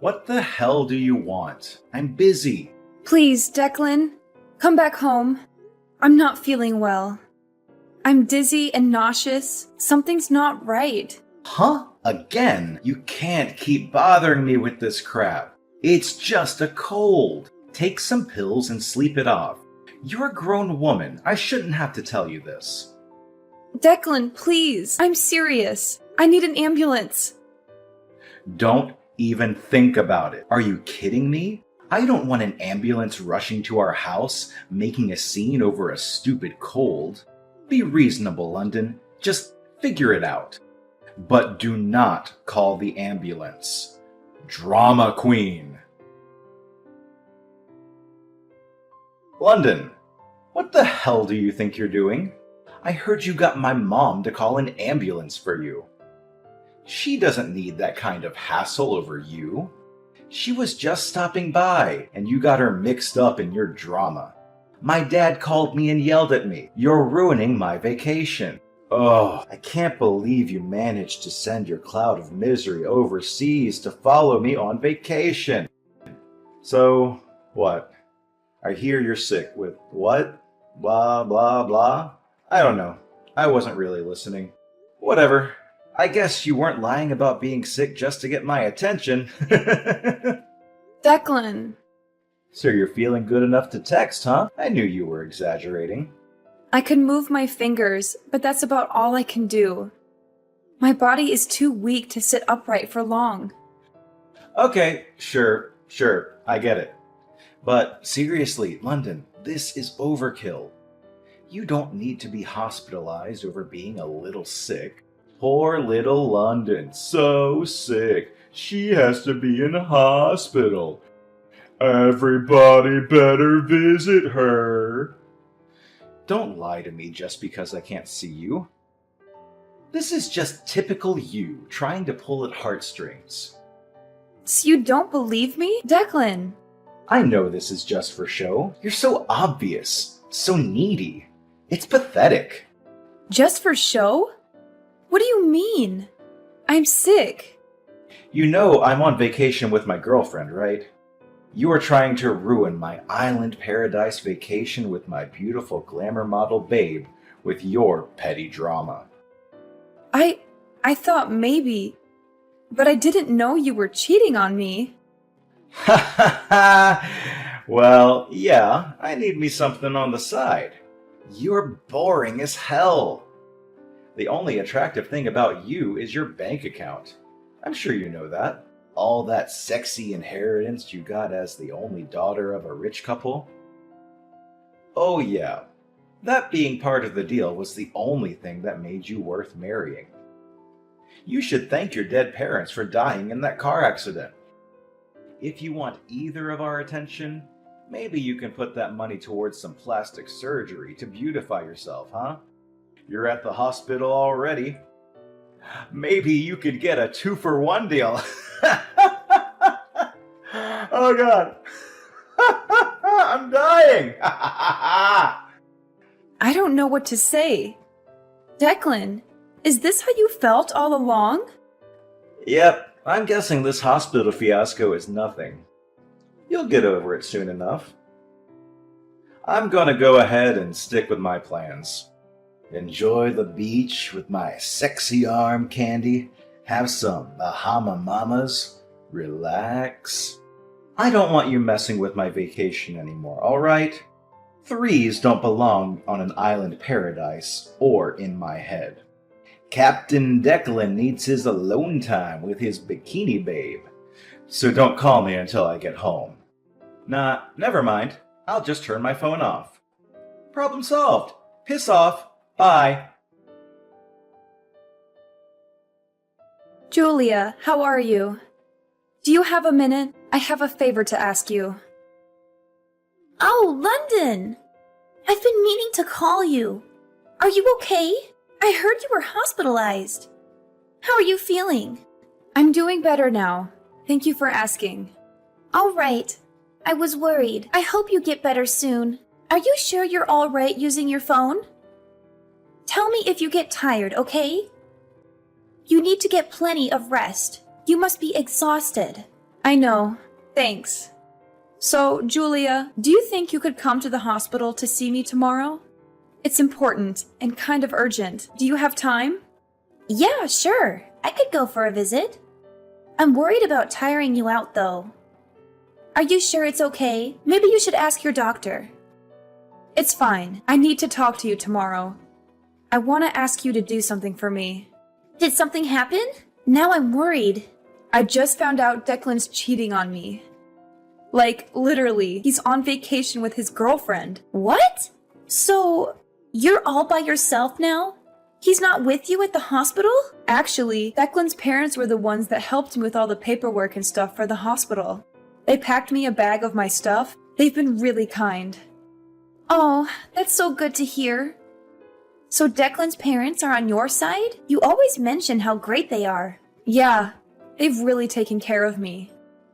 What the hell do you want? I'm busy. Please, Declan, come back home. I'm not feeling well. I'm dizzy and nauseous. Something's not right. Huh? Again? You can't keep bothering me with this crap. It's just a cold. Take some pills and sleep it off. You're a grown woman. I shouldn't have to tell you this. Declan, please. I'm serious. I need an ambulance. Don't even think about it. Are you kidding me? I don't want an ambulance rushing to our house, making a scene over a stupid cold. Be reasonable, London. Just figure it out. But do not call the ambulance. Drama queen. London, what the hell do you think you're doing? I heard you got my mom to call an ambulance for you. She doesn't need that kind of hassle over you. She was just stopping by, and you got her mixed up in your drama. My dad called me and yelled at me. You're ruining my vacation. Oh, I can't believe you managed to send your cloud of misery overseas to follow me on vacation. So, what? I hear you're sick with what? Blah, blah, blah? I don't know. I wasn't really listening. Whatever. I guess you weren't lying about being sick just to get my attention. Declan. So you're feeling good enough to text, huh? I knew you were exaggerating. I can move my fingers, but that's about all I can do. My body is too weak to sit upright for long. Okay, sure, I get it. But seriously, London, this is overkill. You don't need to be hospitalized over being a little sick. Poor little London, so sick. She has to be in a hospital. Everybody better visit her. Don't lie to me just because I can't see you. This is just typical you, trying to pull at heartstrings. So you don't believe me? Declan! I know this is just for show. You're so obvious, so needy. It's pathetic. Just for show? What do you mean? I'm sick. You know I'm on vacation with my girlfriend, right? You are trying to ruin my island paradise vacation with my beautiful glamour model babe with your petty drama. I thought maybe, but I didn't know you were cheating on me. Ha ha ha! Well, yeah, I need me something on the side. You're boring as hell. The only attractive thing about you is your bank account. I'm sure you know that. All that sexy inheritance you got as the only daughter of a rich couple. Oh yeah, that being part of the deal was the only thing that made you worth marrying. You should thank your dead parents for dying in that car accident. If you want either of our attention, maybe you can put that money towards some plastic surgery to beautify yourself, huh? You're at the hospital already. Maybe you could get a 2-for-1 deal. Oh God. I'm dying. I don't know what to say. Declan, is this how you felt all along? Yep, I'm guessing this hospital fiasco is nothing. You'll get over it soon enough. I'm gonna go ahead and stick with my plans. Enjoy the beach with my sexy arm candy, have some Bahama Mamas, relax. I don't want you messing with my vacation anymore, alright? Threes don't belong on an island paradise or in my head. Captain Declan needs his alone time with his bikini babe, so don't call me until I get home. Nah, never mind. I'll just turn my phone off. Problem solved. Piss off. Bye. Julia, how are you? Do you have a minute? I have a favor to ask you. Oh, London! I've been meaning to call you. Are you okay? I heard you were hospitalized. How are you feeling? I'm doing better now. Thank you for asking. All right. I was worried. I hope you get better soon. Are you sure you're all right using your phone? Tell me if you get tired, okay? You need to get plenty of rest. You must be exhausted. I know. Thanks. So, Julia, do you think you could come to the hospital to see me tomorrow? It's important and kind of urgent. Do you have time? Yeah, sure. I could go for a visit. I'm worried about tiring you out, though. Are you sure it's okay? Maybe you should ask your doctor. It's fine. I need to talk to you tomorrow. I want to ask you to do something for me. Did something happen? Now I'm worried. I just found out Declan's cheating on me. Like, literally, he's on vacation with his girlfriend. What? So, you're all by yourself now? He's not with you at the hospital? Actually, Declan's parents were the ones that helped me with all the paperwork and stuff for the hospital. They packed me a bag of my stuff. They've been really kind. Oh, that's so good to hear. So Declan's parents are on your side? You always mention how great they are. Yeah, they've really taken care of me.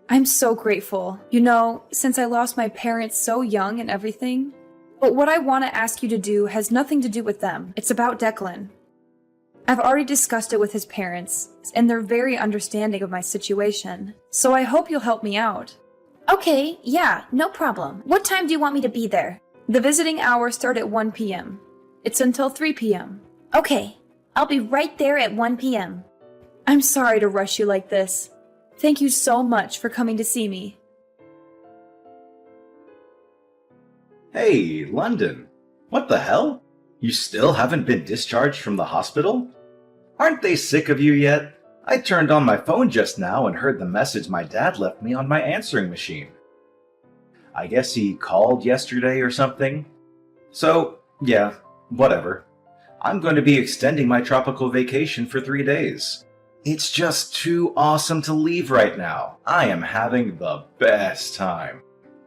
I'm so grateful. You know, since I lost my parents so young and everything. But what I want to ask you to do has nothing to do with them. It's about Declan. I've already discussed it with his parents, and they're very understanding of my situation. So I hope you'll help me out. Okay, yeah, no problem. What time do you want me to be there? The visiting hours start at 1 p.m. It's until 3 p.m. Okay, I'll be right there at 1 p.m. I'm sorry to rush you like this. Thank you so much for coming to see me. Hey, London. What the hell? You still haven't been discharged from the hospital? Aren't they sick of you yet? I turned on my phone just now and heard the message my dad left me on my answering machine. I guess he called yesterday or something. So, yeah, whatever. I'm going to be extending my tropical vacation for 3 days. It's just too awesome to leave right now. I am having the best time.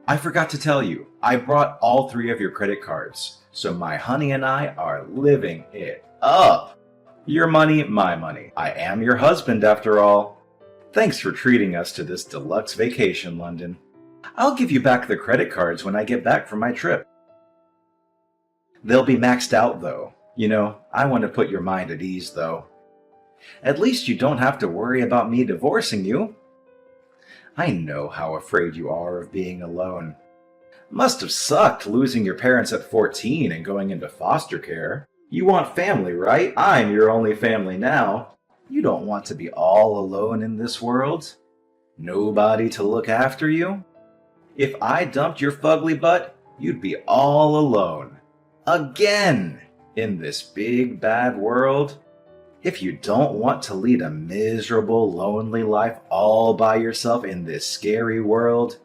I forgot to tell you, I brought all 3 of your credit cards, so my honey and I are living it up. Your money, my money. I am your husband after all. Thanks for treating us to this deluxe vacation, London. I'll give you back the credit cards when I get back from my trip. They'll be maxed out though. You know, I want to put your mind at ease though. At least you don't have to worry about me divorcing you. I know how afraid you are of being alone. Must have sucked losing your parents at 14 and going into foster care. You want family, right? I'm your only family now. You don't want to be all alone in this world. Nobody to look after you. If I dumped your fugly butt, you'd be all alone. Again! In this big bad world. If you don't want to lead a miserable, lonely life all by yourself in this scary world,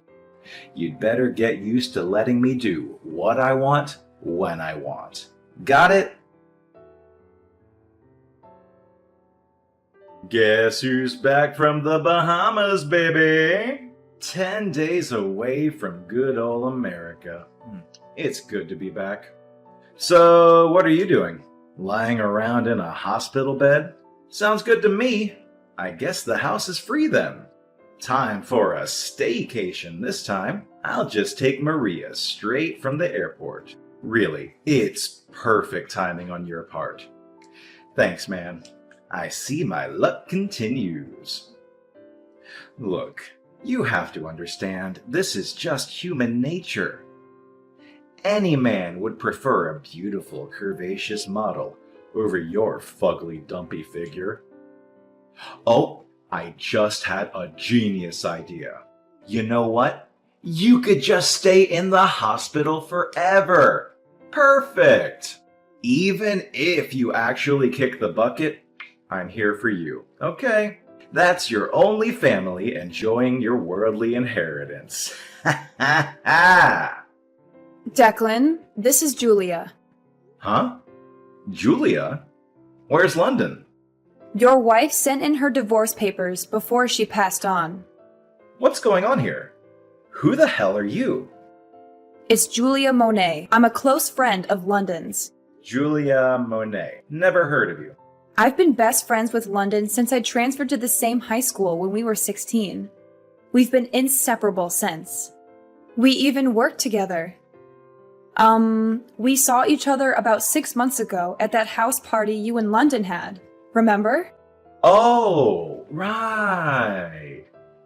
you'd better get used to letting me do what I want, when I want. Got it? Guess who's back from the Bahamas, baby? 10 days away from good old America. It's good to be back. So, what are you doing? Lying around in a hospital bed? Sounds good to me. I guess the house is free then. Time for a staycation this time. I'll just take Maria straight from the airport. Really, it's perfect timing on your part. Thanks, man. I see my luck continues. Look, you have to understand, this is just human nature. Any man would prefer a beautiful, curvaceous model over your fugly, dumpy figure. Oh, I just had a genius idea. You know what? You could just stay in the hospital forever. Perfect! Even if you actually kick the bucket, I'm here for you, okay? That's your only family enjoying your worldly inheritance. Ha ha ha! Declan, this is Julia. Huh? Julia? Where's London? Your wife sent in her divorce papers before she passed on. What's going on here? Who the hell are you? It's Julia Monet. I'm a close friend of London's. Julia Monet. Never heard of you. I've been best friends with London since I transferred to the same high school when we were 16. We've been inseparable since. We even worked together. We saw each other about 6 months ago at that house party you and London had. Remember? Oh, right.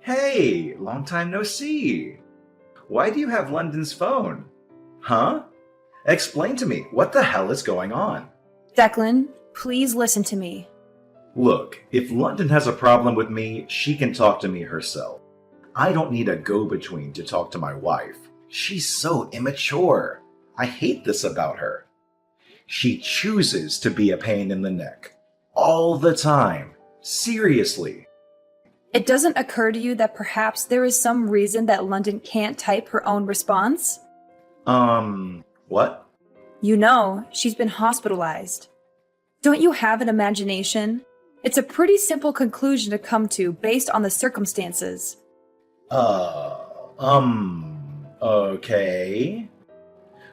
Hey, long time no see. Why do you have London's phone? Huh? Explain to me, what the hell is going on? Declan, please listen to me. Look, if London has a problem with me, she can talk to me herself. I don't need a go-between to talk to my wife. She's so immature. I hate this about her. She chooses to be a pain in the neck. All the time. Seriously. It doesn't occur to you that perhaps there is some reason that London can't type her own response? What? You know, she's been hospitalized. Don't you have an imagination? It's a pretty simple conclusion to come to based on the circumstances. Okay.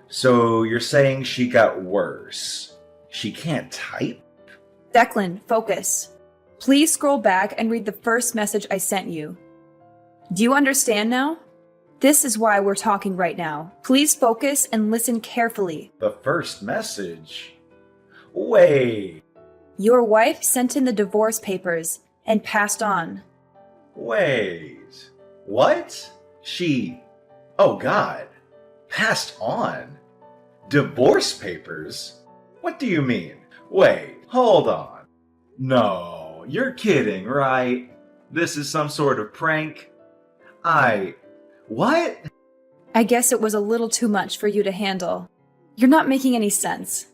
So you're saying she got worse. She can't type? Declan, focus. Please scroll back and read the first message I sent you. Do you understand now? This is why we're talking right now. Please focus and listen carefully. The first message? Wait. Your wife sent in the divorce papers and passed on. Wait. What? She... Oh God. Passed on? Divorce papers? What do you mean? Wait, hold on. No, you're kidding, right? This is some sort of prank? What? I guess it was a little too much for you to handle. You're not making any sense.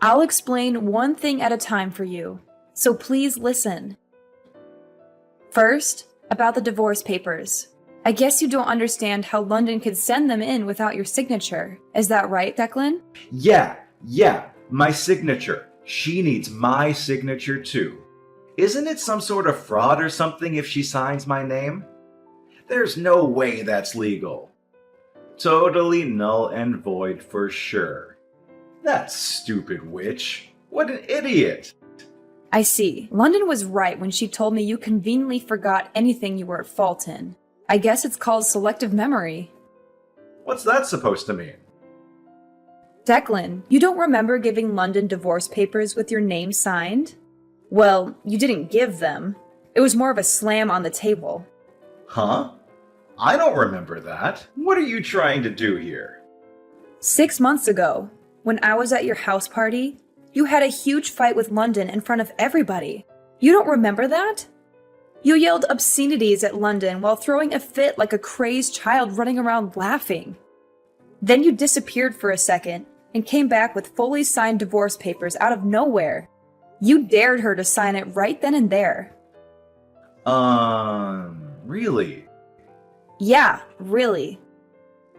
I'll explain one thing at a time for you, so please listen. First, about the divorce papers. I guess you don't understand how London could send them in without your signature. Is that right, Declan? Yeah, my signature. She needs my signature too. Isn't it some sort of fraud or something if she signs my name? There's no way that's legal. Totally null and void for sure. That stupid witch. What an idiot. I see. London was right when she told me you conveniently forgot anything you were at fault in. I guess it's called selective memory. What's that supposed to mean? Declan, you don't remember giving London divorce papers with your name signed? Well, you didn't give them. It was more of a slam on the table. Huh? I don't remember that. What are you trying to do here? 6 months ago, when I was at your house party, you had a huge fight with London in front of everybody. You don't remember that? You yelled obscenities at London while throwing a fit like a crazed child running around laughing. Then you disappeared for a second and came back with fully signed divorce papers out of nowhere. You dared her to sign it right then and there. Really? Yeah, really.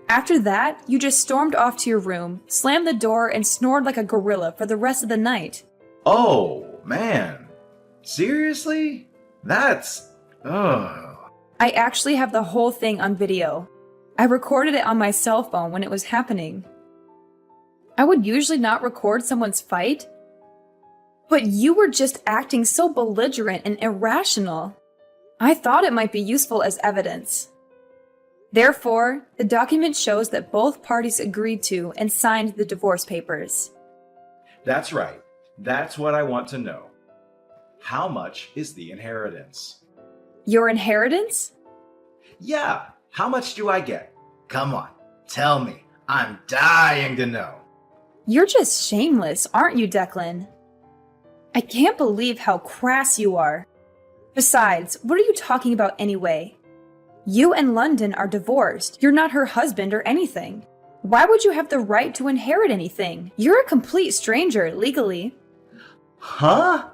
After that, you just stormed off to your room, slammed the door, and snored like a gorilla for the rest of the night. Oh, man. Seriously? That's... Ugh. I actually have the whole thing on video. I recorded it on my cell phone when it was happening. I would usually not record someone's fight, but you were just acting so belligerent and irrational. I thought it might be useful as evidence. Therefore, the document shows that both parties agreed to and signed the divorce papers. That's right. That's what I want to know. How much is the inheritance? Your inheritance? Yeah, how much do I get? Come on, tell me. I'm dying to know. You're just shameless, aren't you, Declan? I can't believe how crass you are. Besides, what are you talking about anyway? You and London are divorced. You're not her husband or anything. Why would you have the right to inherit anything? You're a complete stranger, legally. Huh?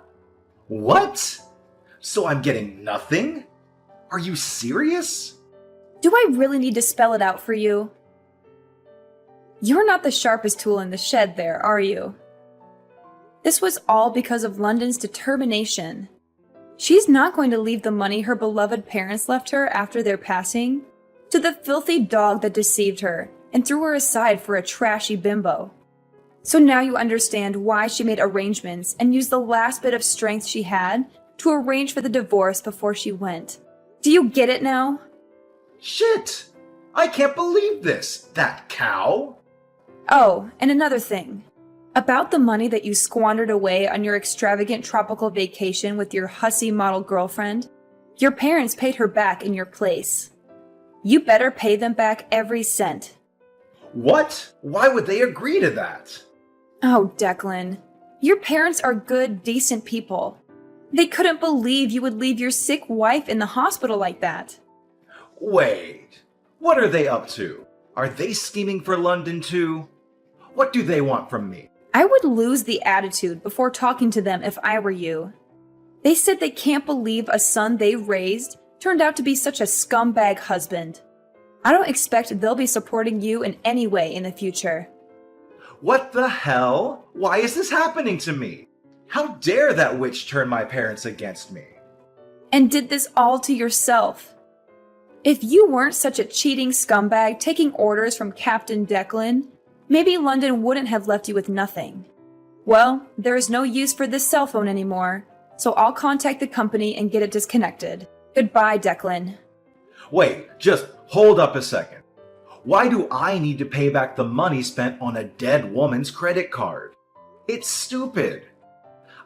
What? So I'm getting nothing? Are you serious? Do I really need to spell it out for you? You're not the sharpest tool in the shed there, are you? This was all because of London's determination. She's not going to leave the money her beloved parents left her after their passing to the filthy dog that deceived her and threw her aside for a trashy bimbo. So now you understand why she made arrangements and used the last bit of strength she had to arrange for the divorce before she went. Do you get it now? Shit! I can't believe this! That cow! Oh, and another thing. About the money that you squandered away on your extravagant tropical vacation with your hussy model girlfriend, Your parents paid her back in your place. You better pay them back every cent. What? Why would they agree to that? Oh, Declan. Your parents are good, decent people. They couldn't believe you would leave your sick wife in the hospital like that. Wait, what are they up to? Are they scheming for London too? What do they want from me? I would lose the attitude before talking to them if I were you. They said they can't believe a son they raised turned out to be such a scumbag husband. I don't expect they'll be supporting you in any way in the future. What the hell? Why is this happening to me? How dare that witch turn my parents against me? And did this all to yourself. If you weren't such a cheating scumbag taking orders from Captain Declan, maybe London wouldn't have left you with nothing. Well, there is no use for this cell phone anymore, so I'll contact the company and get it disconnected. Goodbye, Declan. Wait, just hold up a second. Why do I need to pay back the money spent on a dead woman's credit card? It's stupid.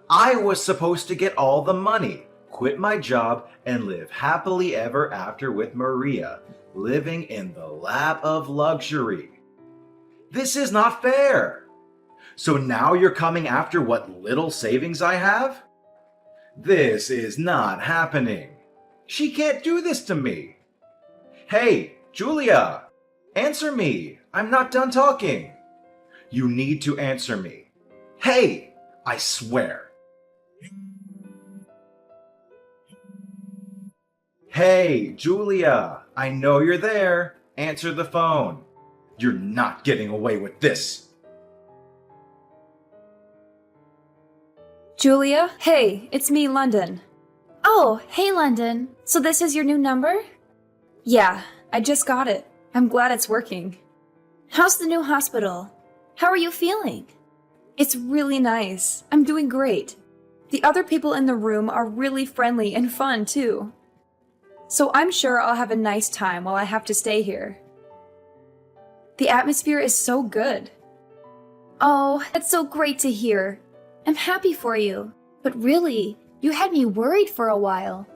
I was supposed to get all the money, quit my job, and live happily ever after with Maria, living in the lap of luxury. This is not fair. So now you're coming after what little savings I have? This is not happening. She can't do this to me. Hey, Julia, answer me. I'm not done talking. You need to answer me. Hey, I swear. Hey, Julia, I know you're there. Answer the phone. You're not getting away with this. Julia? Hey, it's me, London. Oh, hey, London. So this is your new number? Yeah, I just got it. I'm glad it's working. How's the new hospital? How are you feeling? It's really nice. I'm doing great. The other people in the room are really friendly and fun, too. So I'm sure I'll have a nice time while I have to stay here. The atmosphere is so good. Oh, that's so great to hear. I'm happy for you. But really, you had me worried for a while.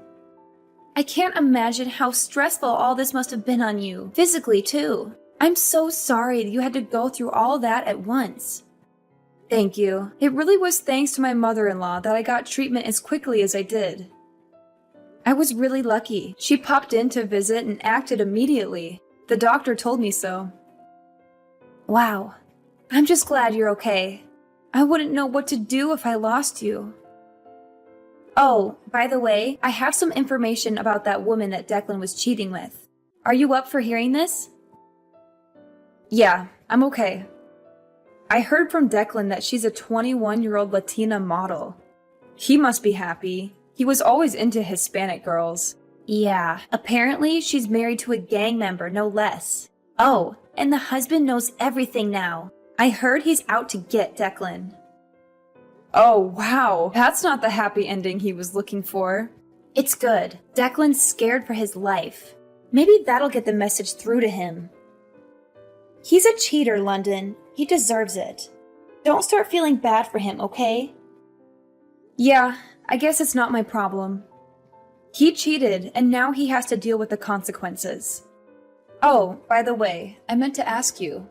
I can't imagine how stressful all this must have been on you, physically too. I'm so sorry that you had to go through all that at once. Thank you. It really was thanks to my mother-in-law that I got treatment as quickly as I did. I was really lucky. She popped in to visit and acted immediately. The doctor told me so. Wow. I'm just glad you're okay. I wouldn't know what to do if I lost you. Oh, by the way, I have some information about that woman that Declan was cheating with. Are you up for hearing this? Yeah, I'm okay. I heard from Declan that she's a 21-year-old Latina model. He must be happy. He was always into Hispanic girls. Yeah, apparently she's married to a gang member, no less. Oh, and the husband knows everything now. I heard he's out to get Declan. Oh, wow. That's not the happy ending he was looking for. It's good. Declan's scared for his life. Maybe that'll get the message through to him. He's a cheater, London. He deserves it. Don't start feeling bad for him, okay? Yeah, I guess it's not my problem. He cheated, and now he has to deal with the consequences. Oh, by the way, I meant to ask you.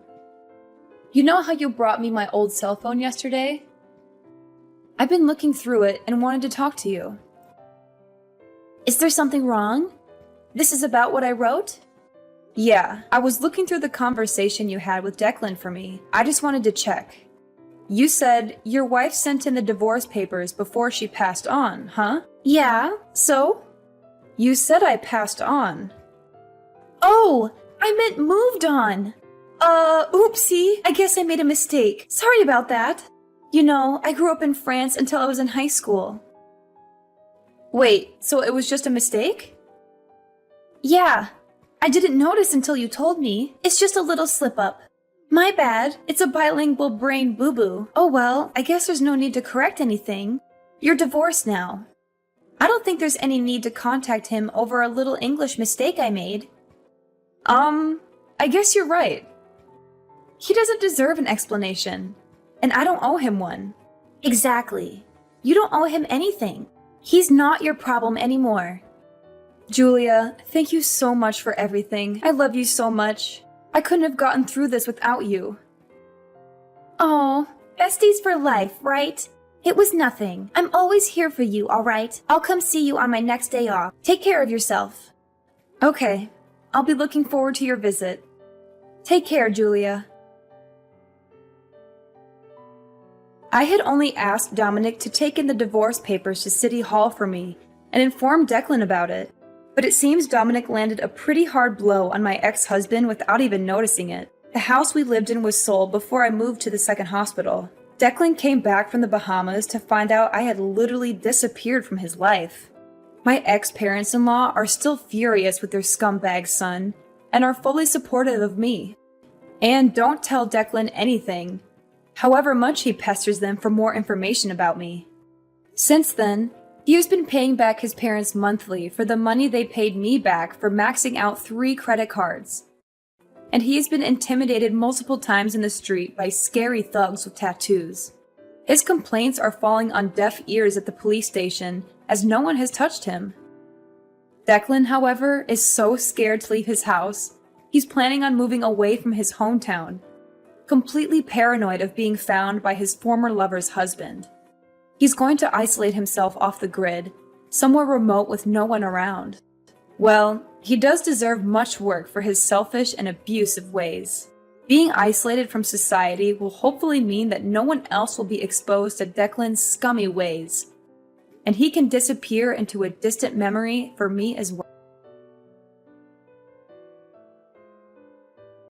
You know how you brought me my old cell phone yesterday? I've been looking through it and wanted to talk to you. Is there something wrong? This is about what I wrote? Yeah, I was looking through the conversation you had with Declan for me. I just wanted to check. You said your wife sent in the divorce papers before she passed on, huh? Yeah, so? You said I passed on. Oh, I meant moved on. Oopsie. I guess I made a mistake. Sorry about that. You know, I grew up in France until I was in high school. Wait, so it was just a mistake? Yeah. I didn't notice until you told me. It's just a little slip-up. My bad. It's a bilingual brain boo-boo. Oh well, I guess there's no need to correct anything. You're divorced now. I don't think there's any need to contact him over a little English mistake I made. I guess you're right. He doesn't deserve an explanation, and I don't owe him one. Exactly. You don't owe him anything. He's not your problem anymore. Julia, thank you so much for everything. I love you so much. I couldn't have gotten through this without you. Oh, besties for life, right? It was nothing. I'm always here for you, alright? I'll come see you on my next day off. Take care of yourself. Okay, I'll be looking forward to your visit. Take care, Julia. I had only asked Dominic to take in the divorce papers to City Hall for me and inform Declan about it, but it seems Dominic landed a pretty hard blow on my ex-husband without even noticing it. The house we lived in was sold before I moved to the second hospital. Declan came back from the Bahamas to find out I had literally disappeared from his life. My ex-parents-in-law are still furious with their scumbag son and are fully supportive of me. And don't tell Declan anything, however much he pesters them for more information about me. Since then, he has been paying back his parents monthly for the money they paid me back for maxing out 3 credit cards. And he has been intimidated multiple times in the street by scary thugs with tattoos. His complaints are falling on deaf ears at the police station as no one has touched him. Declan, however, is so scared to leave his house, he's planning on moving away from his hometown, completely paranoid of being found by his former lover's husband. He's going to isolate himself off the grid, somewhere remote with no one around. Well, he does deserve much work for his selfish and abusive ways. Being isolated from society will hopefully mean that no one else will be exposed to Declan's scummy ways, and he can disappear into a distant memory for me as well.